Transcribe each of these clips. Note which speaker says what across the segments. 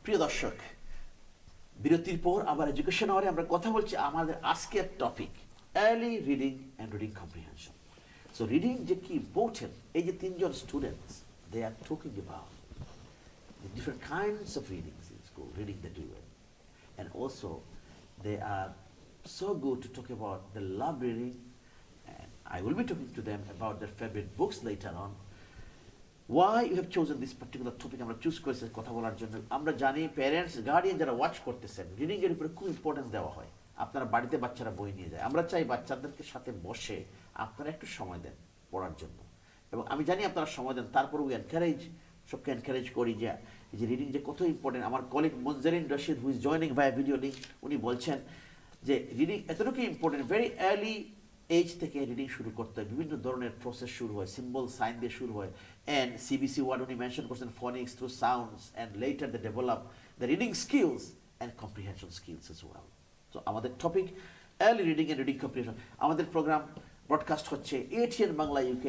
Speaker 1: প্রিয় দর্শক, বিরতির পর আবার এডুকেশন আওয়ারে আমরা কথা বলছি আমাদের আজকের topic early reading and reading comprehension. So reading যে কি ইম্পর্টেন্ট, এই যে তিনজন students they are talking about the different kinds of readings in school, reading they do it. And also, they are so good to talk about the love reading, and I will be talking to them about their favorite books later on. Why you have chosen this particular topic? আমরা choose করেছি কথা বলার জন্য। আমরা জানি parents guardian যারা watch করতেছেন, reading এর উপরে খুব ইম্পর্টেন্স দেওয়া হয়। আপনারা বাড়িতে বাচ্চারা বই নিয়ে যায়, আমরা চাই বাচ্চাদেরকে সাথে বসে আপনারা একটু সময় দেন পড়ার জন্য, এবং আমি জানি আপনারা সময় দেন। তারপর উই এনকারেজ, সবকে এনকারেজ করি যে এই যে রিডিং যে কত ইম্পর্টেন্ট। আমার colleague Munzarin Rashid who is joining ভাই ভিডিও লিঙ্ক, উনি বলছেন যে রিডিং এতটুকু ইম্পর্টেন্ট, ভেরি আর্লি এজ থেকে রিডিং শুরু করতে হয়, বিভিন্ন ধরনের প্রসেস শুরু হয়, সিম্বল সাইন দিয়ে শুরু হয়, অ্যান্ড সিবিসি ওয়ার্ড উনি মেনশন করছেন, phonics through sounds, and letter they develop the reading skills and comprehension skills as well. তো আমাদের topic early reading and reading comprehension. আমাদের প্রোগ্রাম ব্রডকাস্ট হচ্ছে ATN Bangla UK,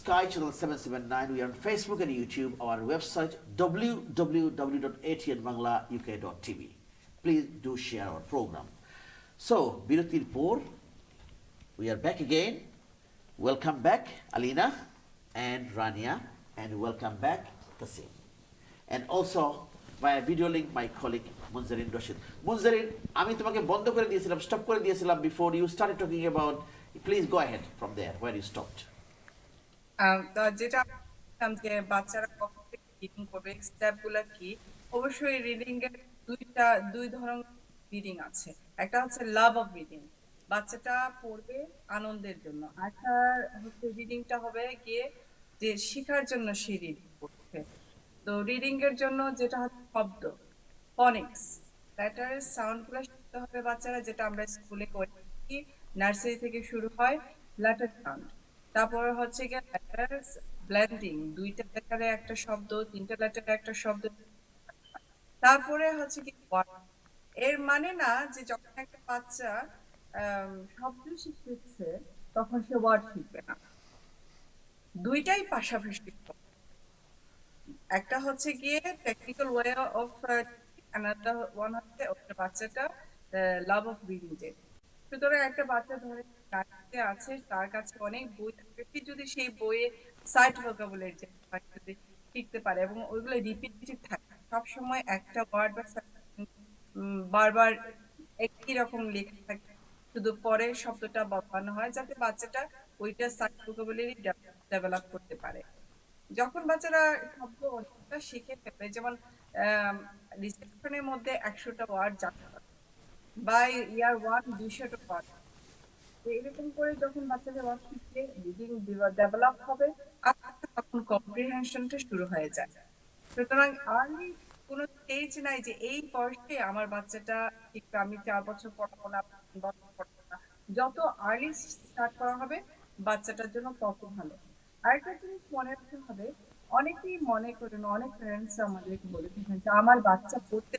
Speaker 1: Sky Channel 779. We are on Facebook and YouTube. Our website www.atnbanglauk.tv. Please do share our program. So, Birutir Por, we are back again. Welcome back, Alina and Rania, and welcome back, Tasim. And also, via video link, my colleague Munzarin Rashid. Munzarin, আমি তোমাকে বন্ধ করে দিয়েছিলাম, stop করে দিয়েছিলাম before you started talking about. Please go ahead from there where you stopped.
Speaker 2: যেটা বললাম যে বাচ্চারা কখন থেকে রিডিং করবে, স্টেপগুলো কি। অবশ্যই রিডিং এর দুই ধরনের রিডিং আছে। একটা হচ্ছে লাভ অফ রিডিং, বাচ্চাটা পড়বে আনন্দের জন্য। একটা হচ্ছে রিডিংটা হবে গিয়ে যে শেখার জন্য সে রিডিং করছে। তো রিডিং এর জন্য যেটা হচ্ছে শব্দ, ফনিক্স, লেটার, সাউন্ডগুলো শিখতে হবে বাচ্চারা, যেটা আমরা স্কুলে করে থাকি। নার্সারি থেকে শুরু হয় লেটার সাউন্ড, তারপর হচ্ছে গিয়ে লেটার্স ব্লেন্ডিং, দুইটা লেটারে একটা শব্দ, তিনটা লেটারে একটা শব্দ। তারপরে হচ্ছে কি ওয়ার্ড। এর মানে না যে যখন একটা বাচ্চা শব্দ শিখতেছে তখন সে ওয়ার্ড শিখবে না, দুইটাই পাশাপাশি। একটা হচ্ছে গিয়ে technical way of, another one হচ্ছে ওটা বাচ্চাটা লাভ অফ রিডিং। যে সুতরাং একটা বাচ্চা ধরে আছে, তার কাছে অনেক বই থাকে, যদি সেই বইয়ে সাইট ভোকাবুলারি যদি শিখতে পারে এবং ওইগুলো রিপিটেটিভ থাকে, সবসময় একটা ওয়ার্ড বা বারবার একই রকম লেখা থাকে, শুধু পরে শব্দটা বদলানো হয়, যাতে বাচ্চাটা ওইটা সাইট ভোকাবুলারি ডেভেলপ করতে পারে। যখন বাচ্চারা শব্দ অনেকটা শিখে ফেলে, যেমন রিসেপশনের মধ্যে 100টা ওয়ার্ড জানতে পারে, বা ইয়ার 1 200টা ওয়ার্ড, এরকম করে যখন বাচ্চাদের ওয়ার্ড শিখে রিডিং ডেভেলপ হবে, আর তখন কম্প্রিহেনশনটা শুরু হয়ে যায়। সুতরাং আর্লি কোনো স্টেজ নাই যে এই বয়সে আমার বাচ্চাটা শিখবে, আমি 4 বছর পড়াবো না, 3 বছর পড়াবো না। যত আর্লি স্টার্ট করা হবে বাচ্চাটার জন্য তত ভালো। আরেকটা জিনিস মনে রাখতে হবে, অনেকেই মনে করেন, অনেক প্যারেন্টস আমাদেরকে বলে থাকেন যে আমার বাচ্চা পড়তে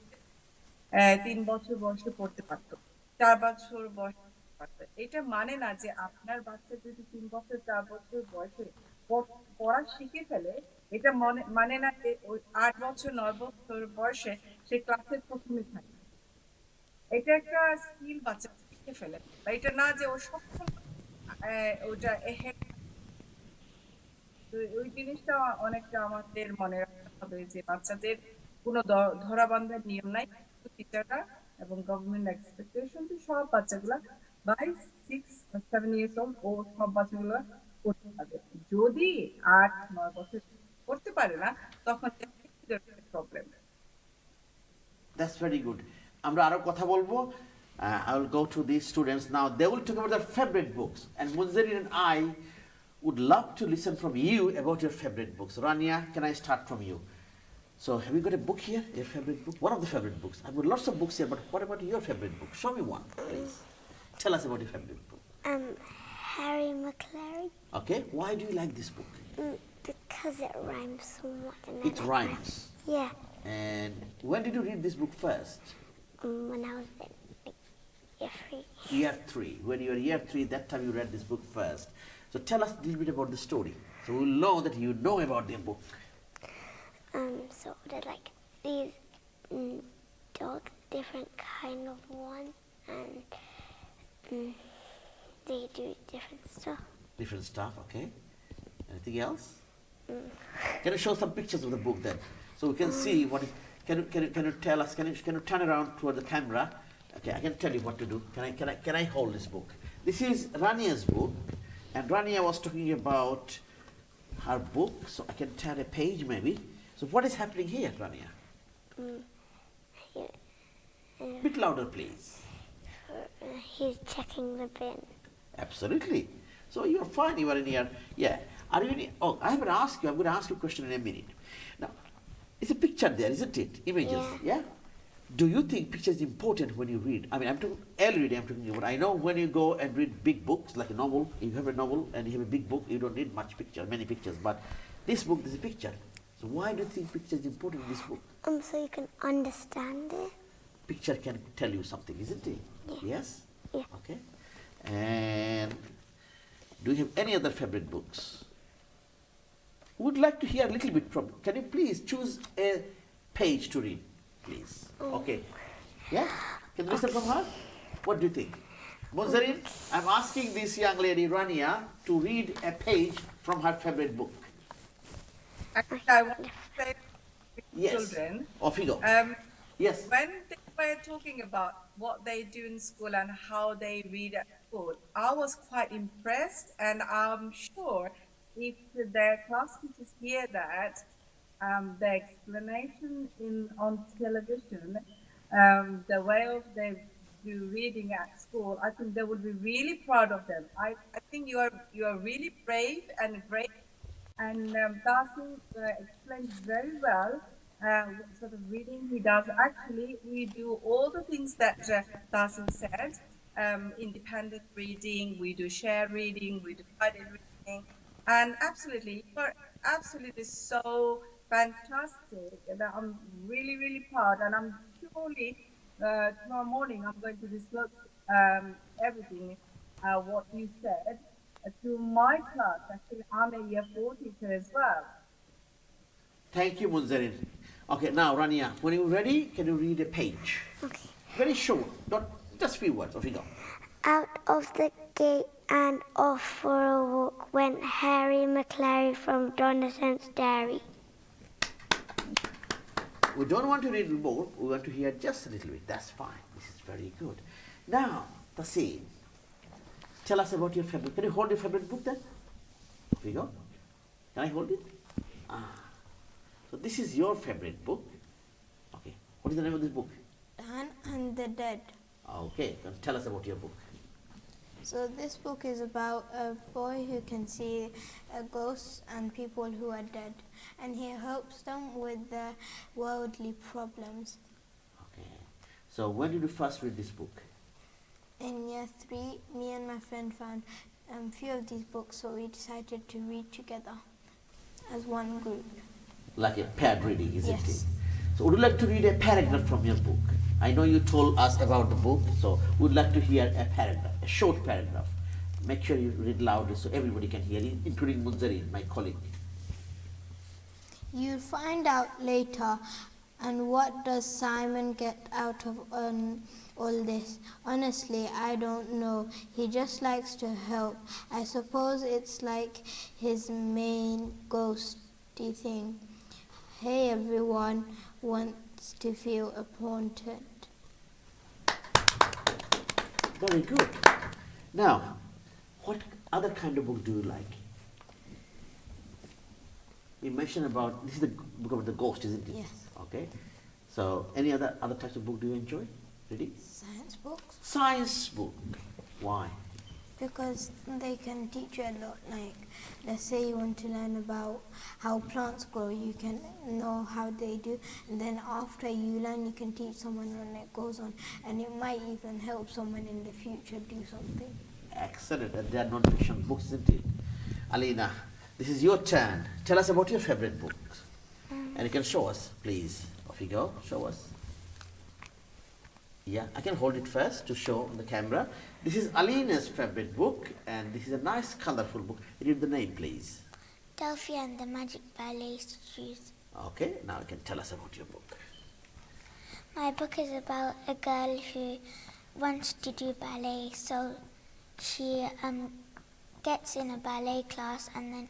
Speaker 2: 3 বছর বয়সে পড়তে পারতো, 4 বছর বয়সে পারতো। এটা মানে না যে আপনার বাচ্চা যদি 3 বছর 4 বছর বয়সে পড়া শিখে ফেলে, এটা মানে না যে ওই 8 বছর 9 বছর বয়সে সে ক্লাসের প্রথমে থাকে। এটা একটা স্কিল বাচ্চা শিখে ফেলে, বা এটা না যে ও সবসময় ওটা ওই জিনিসটা অনেকটা আমাদের মনে রাখতে হবে যে বাচ্চাদের কোনো ধরা বাঁধার নিয়ম নাই। টিচাররা এবং গভর্নমেন্ট এক্সপেকটেশন সব বাচ্চাগুলা বাই 6-7 ইয়ার্স ওল্ড ও সব বাচ্চাগুলো করতে পারবে। যদি 8-9 বছর করতে পারে না, তখন প্রবলেম।
Speaker 1: That's very good. আমরা আরো কথা বলবো। I will go to these students now. They will talk about their favorite books, and Munzarin and I would love to listen from you about your favorite books. Rania, can I start from you? So, have you got a book here? Your favorite book? One of the favorite books. I've got lots of books here, but what about your favorite book? Show me one, please. Tell us about your favorite book.
Speaker 3: Harry McClary.
Speaker 1: Okay, why do you like this book?
Speaker 3: Because it rhymes so much. And
Speaker 1: It rhymes.
Speaker 3: Yeah.
Speaker 1: And when did you read this book first?
Speaker 3: When I was in year 3.
Speaker 1: Year 3. When you were year 3, that time you read this book first. So tell us a little bit about the story, so we'll know that you know about the book.
Speaker 3: So they're like these dog, different kind of one, and they do different stuff.
Speaker 1: Different stuff, okay. Anything else? Can you show some pictures of the book then? So we can see what is, can you tell us, can you turn around toward the camera? Okay, I can tell you what to do. Can I hold this book? This is Rania's book, and Rania was talking about her book, so I can turn a page maybe. So what is happening here, Rania? Bit louder, please.
Speaker 3: He's checking the bin.
Speaker 1: Absolutely. So you're fine, you are in here. Yeah. Are you in, oh, I'm going to ask you a question in a minute. Now, it's a picture there, isn't it? Images, yeah? Do you think picture is important when you read? I mean, I'm talking early reading, I'm talking about. I know when you go and read big books, like a novel, you have a novel and you have a big book, you don't need much picture, many pictures. But this book, there's a picture. So why do you think picture is important in this book?
Speaker 3: So you can understand it.
Speaker 1: Picture can tell you something, isn't it?
Speaker 3: Yeah.
Speaker 1: Yes?
Speaker 3: Yeah.
Speaker 1: Okay. And do you have any other favorite books? Would like to hear a little bit from, can you please choose a page to read, please? Okay. Yeah? Can you listen from her? What do you think? Monzarin, I'm asking this young lady, Rania, to read a page from her favorite book.
Speaker 2: Actually, I want to say to
Speaker 1: Yes.
Speaker 2: children,
Speaker 1: Off you go. Yes.
Speaker 2: when they were talking about what they do in school and how they read at school, I was quite impressed, and I'm sure if their class teachers hear that, the explanation on television, the way of they do reading at school, I think they would be really proud of them. I think you are really brave and great. And Darcy explained very well what sort of reading he does. Actually, we do all the things that Darcy said. Independent reading, we do share reading, we do guided reading. And absolutely, you are absolutely so fantastic. And I'm really, really proud. And I'm surely tomorrow morning I'm going to disclose everything what you said to my class. Actually, I'm a year 4 teacher as well.
Speaker 1: Thank you, Munzarin. Okay, now, Rania, when you're ready, can you read a page?
Speaker 3: Okay.
Speaker 1: Very short, not just few words. Off you go.
Speaker 3: Out of the gate and off for a walk went Harry McClary from Jonathan's Dairy.
Speaker 1: We don't want to read more, we want to hear just a little bit. That's fine. This is very good. Now, Tasim, tell us about your favorite. Can you hold your favorite book then? Off you go. Can I hold it? So this is your favorite book. Okay. What is the name of this book?
Speaker 4: Dan and the Dead.
Speaker 1: Okay. Then tell us about your book.
Speaker 4: So this book is about a boy who can see ghosts and people who are dead, and he helps them with their worldly problems.
Speaker 1: Okay. So when did you first read this book?
Speaker 4: In year 3, me and my friend found a few of these books, so we decided to read together as one group.
Speaker 1: Like a paired reading, isn't
Speaker 4: Yes.
Speaker 1: it? So would you like to read a paragraph from your book? I know you told us about the book, so we'd like to hear a paragraph, a short paragraph. Make sure you read loudly so everybody can hear it, including Munzarin, my colleague.
Speaker 4: You'll find out later. And what does Simon get out of all this? Honestly, I don't know. He just likes to help. I suppose it's like his main ghosty thing. Hey, everyone wants to feel important.
Speaker 1: Very good. Now, what other kind of book do you like? You mentioned about, this is the book about the ghost, isn't it?
Speaker 4: Yes.
Speaker 1: Okay. So, any other types of book do you enjoy reading?
Speaker 4: Science books?
Speaker 1: Science book. Why?
Speaker 4: Because they can teach you a lot. Like, let's say you want to learn about how plants grow, you can know how they do, and then after you learn, you can teach someone when it goes on, and it might even help someone in the future do something.
Speaker 1: Excellent. And they are non-fiction books, isn't it? Alina, this is your turn. Tell us about your favorite books. And you can show us, please. Off you go. Show us. Yeah, I can hold it first to show on the camera. This is Alina's favorite book, and this is a nice, colorful book. Read the name, please.
Speaker 3: Delphi and the Magic Ballet Shoes.
Speaker 1: Okay, now you can tell us about your book.
Speaker 3: My book is about a girl who wants to do ballet, so she gets in a ballet class, and then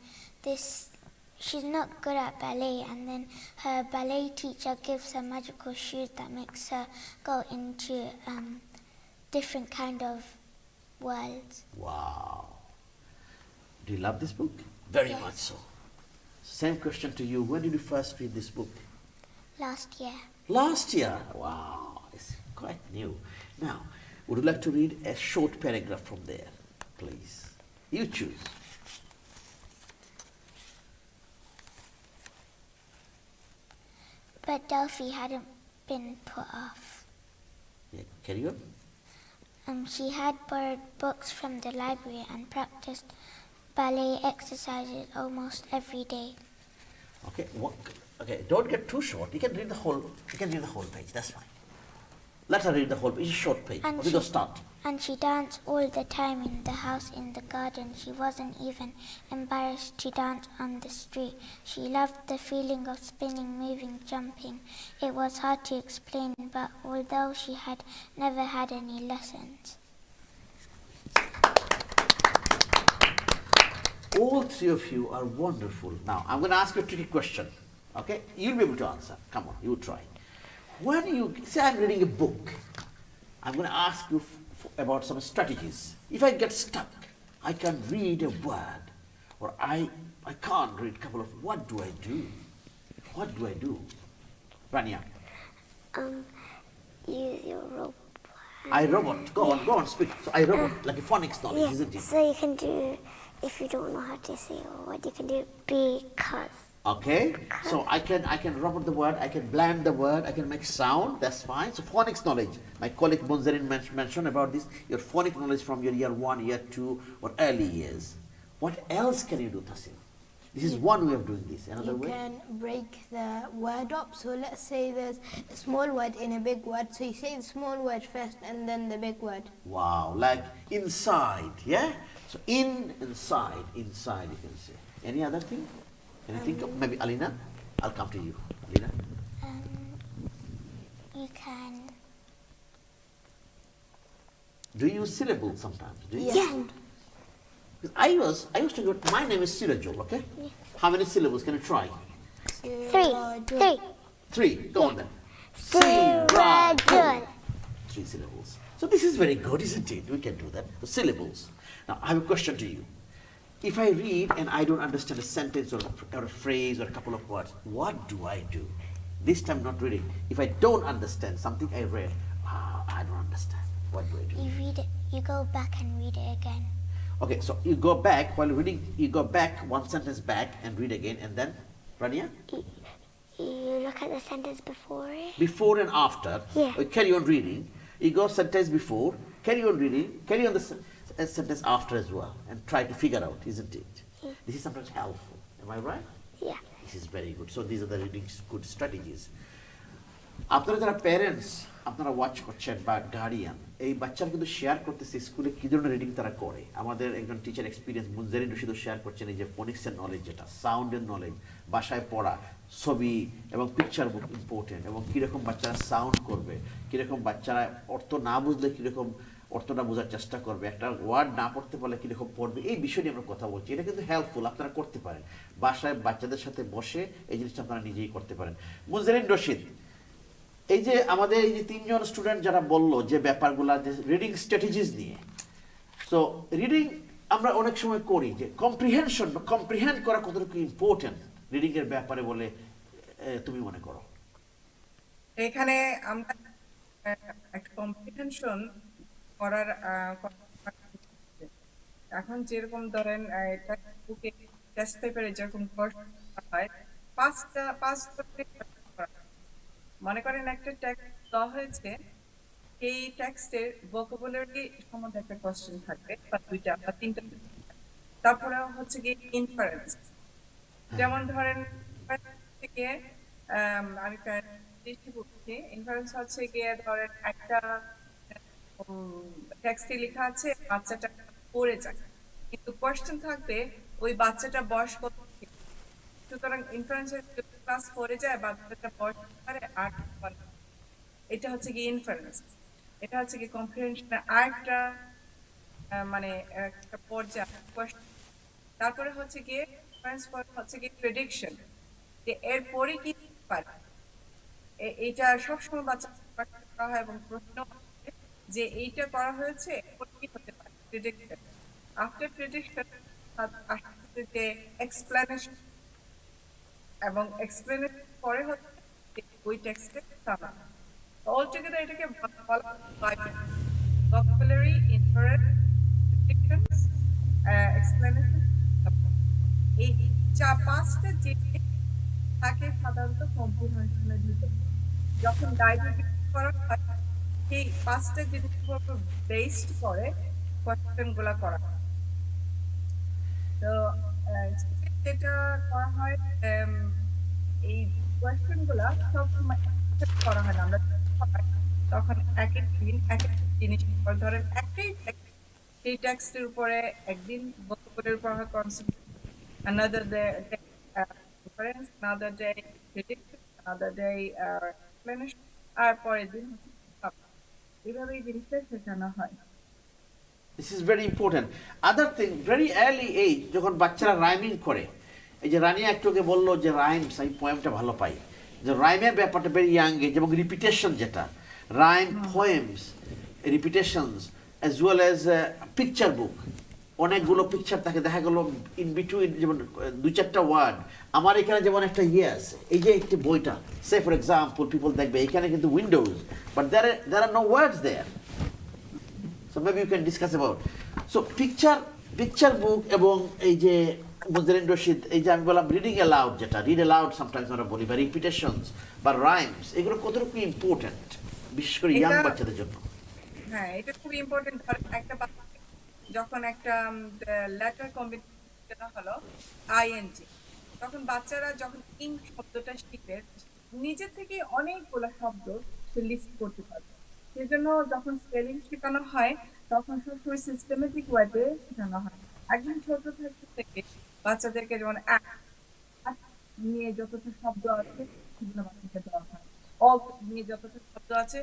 Speaker 3: she's not good at ballet, and then her ballet teacher gives her magical shoes that makes her go into different kind of worlds.
Speaker 1: Wow. Do you love this book? Very
Speaker 3: Yes.
Speaker 1: much so. Same question to you. When did you first read this book?
Speaker 3: Last year.
Speaker 1: Last year. Wow. It's quite new. Now, would you like to read a short paragraph from there, please? You choose.
Speaker 3: But Delphi hadn't been put off.
Speaker 1: Yeah, carry on.
Speaker 3: She had borrowed books from the library and practiced ballet exercises almost every day.
Speaker 1: Okay. Okay. Don't get too short. You can read the whole. You can read the whole page. That's fine. Let her read the whole page. It's a short page.
Speaker 3: And
Speaker 1: We go start.
Speaker 3: And she danced all the time in the house, in the garden. She wasn't even embarrassed to dance on the street. She loved the feeling of spinning, moving, jumping. It was hard to explain, but although she had never had any lessons.
Speaker 1: All three of you are wonderful. Now, I'm going to ask you a tricky question. Okay? You'll be able to answer. Come on, you try. When you say I'm reading a book, I'm going to ask you about some strategies. If I get stuck, I can read a word, or I can't read a couple of, what do I do? What do I do? Rania,
Speaker 3: Use your rope.
Speaker 1: I robot. Go on, speak. So I robot, like a phonics knowledge, isn't it?
Speaker 3: So you can do, if you don't know how to say a word, you can do because.
Speaker 1: Okay, so I can robot the word, I can blend the word, I can make sound, that's fine. So phonics knowledge, my colleague Munzarin mentioned about this, your phonic knowledge from your year 1, year 2 or early years. What else can you do, Tasim? This is one way of doing this. Another
Speaker 4: You
Speaker 1: way?
Speaker 4: can break the word up. So let's say there's a small word in a big word. So you say the small word first and then the big word.
Speaker 1: Wow, like inside, yeah? So inside you can say. Any other thing? Can you think of? Maybe Alina? I'll come to you. Alina?
Speaker 3: You can.
Speaker 1: Do you use syllables sometimes? Do you?
Speaker 4: Yes.
Speaker 1: Because I used to go, my name is Sirajul, okay? How many syllables can you try?
Speaker 3: Three.
Speaker 1: 3. Go on then.
Speaker 3: Sirajul.
Speaker 1: 3 syllables. So this is very good, isn't it? We can do that. The syllables. Now I have a question to you. If I read and I don't understand a sentence or a phrase or a couple of words, what do I do? This time not reading. If I don't understand something I read, I don't understand. What do I do?
Speaker 3: You read it. You go back and read it again.
Speaker 1: Okay, so you go back while reading, you go back one sentence back and read again, and then, Rania?
Speaker 3: You look at the sentence before it.
Speaker 1: Before and after,
Speaker 3: Yeah.
Speaker 1: carry on reading. You go sentence before, carry on reading, carry on the sentence after as well, and try to figure out, isn't it?
Speaker 3: Yeah.
Speaker 1: This is sometimes helpful. Am I right?
Speaker 3: Yeah.
Speaker 1: This is very good. So these are the reading good strategies. আপনারা যারা parents আপনারা watch করছেন বা guardian এই বাচ্চারা কিন্তু share করতেছে স্কুলে কী ধরনের রিডিং তারা করে। আমাদের একজন teacher experience Munzarin Rashid share করছেন এই যে ফোনিক্সের নলেজ, যেটা সাউন্ডের নলেজ, বাসায় পড়া, ছবি এবং পিকচার বুক ইম্পর্টেন্ট, এবং কীরকম বাচ্চারা সাউন্ড করবে, কীরকম বাচ্চারা অর্থ না বুঝলে কীরকম অর্থটা বোঝার চেষ্টা করবে, একটা ওয়ার্ড না পড়তে পারলে কীরকম পড়বে, এই বিষয় নিয়ে আমরা কথা বলছি। এটা কিন্তু হেল্পফুল, আপনারা করতে পারেন বাসায় বাচ্চাদের সাথে বসে, এই জিনিসটা আপনারা নিজেই করতে পারেন। মুনজারিন রশিদ, এই যে আমাদের এই যে 3 জন স্টুডেন্ট যারা বললো যে ব্যাপারগুলা যে রিডিং স্ট্র্যাটেজিস নিয়ে, সো রিডিং আমরা অনেক সময় করি যে কম্প্রিহেনশন বা কম্প্রিহেন্ড করা কতটুকু ইম্পর্টেন্ট রিডিং এর ব্যাপারে বলে তুমি মনে করো?
Speaker 2: এখানে আমরা একটা কম্প্রিহেনশন করার এখন যেরকম ধরেন বুকে টেস্ট পেপারে যেরকম হয় পাঁচটা মনে করেন একটা টেক্সট দেওয়া হয়েছে, এই টেক্সটের ভোকাবুলারি সম্বন্ধে একটা কোশ্চেন থাকবে বা 2টা বা 3টা, তারপরে হচ্ছে কি ইনফারেন্স। যেমন ধরেন থেকে আমি বলছি, ইনফারেন্স হচ্ছে গিয়ে ধরেন একটা টেক্সটে লেখা আছে বাচ্চাটা পড়ে যায়, কিন্তু কোশ্চেন থাকবে ওই বাচ্চাটা বয়স কত। সুতরাং ইনফারেন্সের ক্লাস 4-এ যায়, বাচ্চাটা বয়স পারে 8। এটা হচ্ছে কি ইনফারেন্স, এটা হচ্ছে কি কম্প্রিহেনশনের আরেকটা মানে একটা পর্যায় question। তারপরে হচ্ছে কি ইনফারেন্স পরে হচ্ছে কি প্রেডিকশন, যে এরপরে কি হতে পারে। এটা সবসময় বাচ্চাদের question করা হয় এবং প্রশ্ন আসে যে এইটা করা হয়েছে এরপর কি হতে পারে, প্রেডিকশন। আফটার প্রেডিকশন আসছে যে এক্সপ্লেনেশন, এবং এক্সপ্লেনেশন পরে হচ্ছে ওই টেক্সটের সামারি। অলটুগেদার এটাকে বলা হয় vocabulary, inference, predictions, explanation, summary। এই পাঁচটা জিনিস থাকে সাধারণত কম্প্রিহেনশনের ভিতরে। যখন গাইডেড করা হয় সেই পাঁচটা জিনিসের উপর বেসড করে কোয়েশ্চেন গুলা করা হয়। তো যেটা করা হয় এই কোয়েশ্চেন গুলা সবসময় একসাথে করা হয় না। আমরা যখন পড়াই তখন এক এক দিন এক এক জিনিস, ধরেন একটাই text, সেই টেক্সটের উপরে একদিন vocabulary পড়া হয় concept, another day reference, another day prediction, another day explanation, আর পরের দিন এইভাবে এই জিনিসটা শেখানো হয়।
Speaker 1: This is very important. Other thing, very early age যখন বাচ্চারা রাইমিং করে, এই যে রানিয়া একটুকে বললো যে রাইমস, আমি পোয়েমটা ভালো পাই, যে রাইমের ব্যাপারটা ভেরি ইয়াং এজ, এবং রিপিটেশন যেটা rhyme, poems, repetitions as well as picture book, অনেকগুলো পিকচার থাকে, দেখা গেলো ইন বিটুইন যেমন দুই চারটা ওয়ার্ড। আমার এখানে যেমন একটা ইয়ে আছে, এই যে একটি বইটা, সে ফর এক্সাম্পল পিপল দেখবে এখানে কিন্তু Windows, but there are no words there. So maybe you can discuss about. So picture book এবং এই যে মুজারিন রশিদ, এই যে আমি বললাম রিডিং অ্যালাউড, যেটা রিড অ্যালাউড সামটাইমস আমরা বলি, বা রিপিটেশনস বা রাইমস, এগুলো কতটুকু ইম্পর্টেন্ট বিশেষ করে ইয়াং বাচ্চাদের জন্য?
Speaker 2: হ্যাঁ, এটা খুব ইম্পর্টেন্ট। একটা বাচ্চা যখন একটা লেটার কম্বিনেশন হলো আইএনজি, তখন বাচ্চারা যখন ইং শব্দটা শিখবে নিজে থেকে অনেকগুলো শব্দ সে লিস্ট করতে পারবে। সেজন্য যখন স্পেলিং শেখানো হয় তখন সবসময় সিস্টেমেটিক ওয়েতে শেখানো হয়। একদম ছোট থেকে বাচ্চাদেরকে যেমন নিয়ে যতটা শব্দ আছে সেগুলো বাচ্চাকে দেওয়া হয়, অল নিয়ে যতটা শব্দ আছে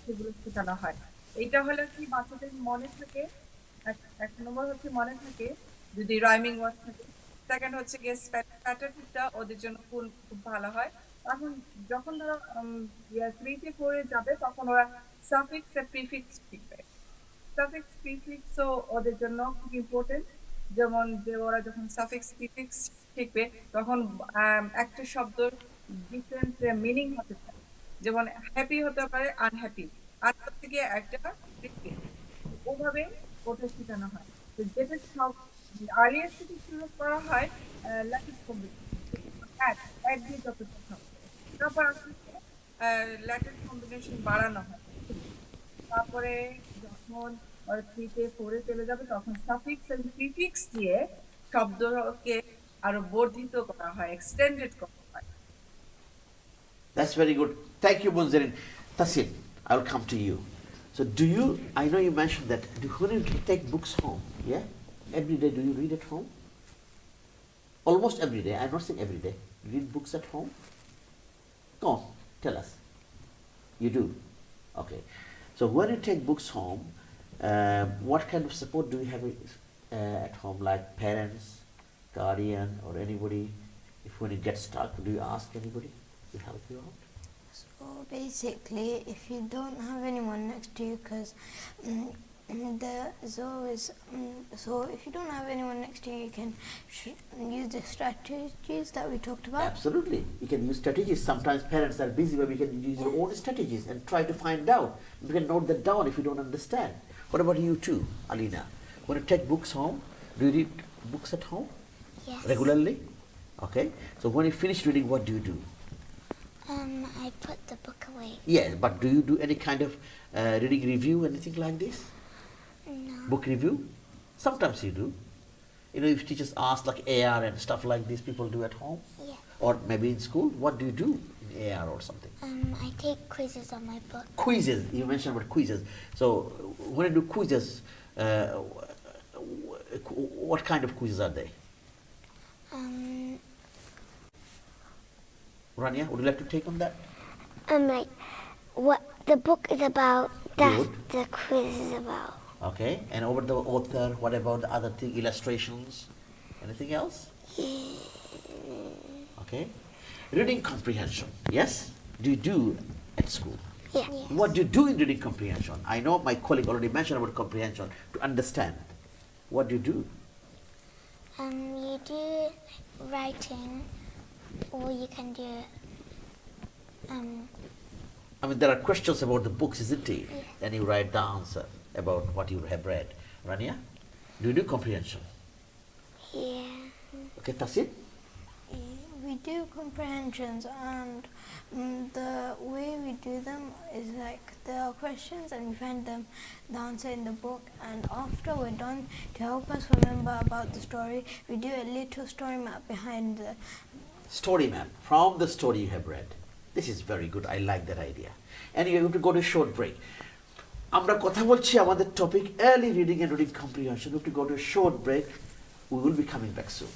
Speaker 2: সেগুলো শেখানো হয়। এইটা হলে কি বাচ্চাদের মনে থাকে, এক নম্বর হচ্ছে মনে থাকে যদি রাইমিং ওয়ার্ড থাকে, সেকেন্ড হচ্ছে গিয়ে প্যাটার্নটা ওদের জন্য খুব ভালো হয়। এখন যখন ধরো 3 4 যাবে তখন ওরা সাফিক্স আর প্রিফিক্স শিখবে। সাফিক্স প্রিফিক্সও ওদের জন্য খুব ইম্পর্টেন্ট। যেমন যে ওরা যখন সাফিক্স প্রিফিক্স শিখবে তখন একটা শব্দর ডিফারেন্ট মিনিং হতে পারে, যেমন হ্যাপি হতে পারে আনহ্যাপি, আর হচ্ছে গিয়ে একটা প্রিফিক্স, ওভাবে ওটা শেখানো হয়। তো যেটা সব আর্লিয়েস্ট থেকে শুরু করা হয় ল্যাটিস কম্বিনেশন, অ্যাড দিয়ে যতটা শব্দ, তারপর আস্তে আস্তে ল্যাটিস কম্বিনেশন বাড়ানো হয়। তারপরে যখন ওরা 3 4 চলে যাবে তখন সাফিক্স এবং প্রিফিক্স দিয়ে শব্দকে আরো বর্ধিত করা হয়, এক্সটেন্ডেড করা হয়।
Speaker 1: That's very good. Thank you, Munzarin. Tasin, I'll come to you. So do you, I know you mentioned that, when you take books home, yeah? Every day do you read at home? Almost every day. I'm not saying every day. Read books at home? Go on, tell us. You do? Okay. So when you take books home, what kind of support do you have at home, like parents, guardian, or anybody? If when you get stuck, do you ask anybody to help you out?
Speaker 4: So basically, if you don't have anyone next to you, because there's always so if you don't have anyone next to you, you can use the strategies that we talked about.
Speaker 1: Absolutely. You can use strategies. Sometimes parents are busy, but we can use your own strategies and try to find out. You can note that down if you don't understand. What about you too, Alina? When you take books home, do you read books at home?
Speaker 3: Yes.
Speaker 1: Regularly? Okay. So when you finish reading, what do you do?
Speaker 3: I put the book away.
Speaker 1: Yeah, but do you do any kind of reading review, anything like this?
Speaker 3: No.
Speaker 1: Book review? Sometimes you do. You know, if teachers ask like AR and stuff like this, people do at home?
Speaker 3: Yeah.
Speaker 1: Or maybe in school? What do you do in AR or something?
Speaker 3: I take quizzes on my book.
Speaker 1: Quizzes. You mentioned about quizzes. So when you do quizzes, what kind of quizzes are they?
Speaker 3: Um,
Speaker 1: Rania, would you like to take on that?
Speaker 3: like what the book is about. That's
Speaker 1: Good.
Speaker 3: the quiz is about.
Speaker 1: Okay, and over the author, what about the other thing, illustrations? Anything else? Okay. Reading comprehension, yes? Do you do at school?
Speaker 3: Yeah.
Speaker 1: What do you do in reading comprehension? I know my colleague already mentioned about comprehension, to understand. What do you do?
Speaker 3: You do writing, or you can do
Speaker 1: I mean, there are questions about the books, isn't it? And you write the answer about what you have read. Rania, do you do comprehension?
Speaker 3: yeah.
Speaker 1: Okay, Tasin?
Speaker 4: We do comprehensions, and the way we do them is like there are questions and we find them the answer in the book, and after we're done, to help us remember about the story, we do a little story map behind the
Speaker 1: Story map from the story you have read. This is very good. I like that idea. And you have to go to a short break. আমরা কথা বলছি আমাদের topic early reading and reading comprehension. We have to go to a short break. We will be coming back soon.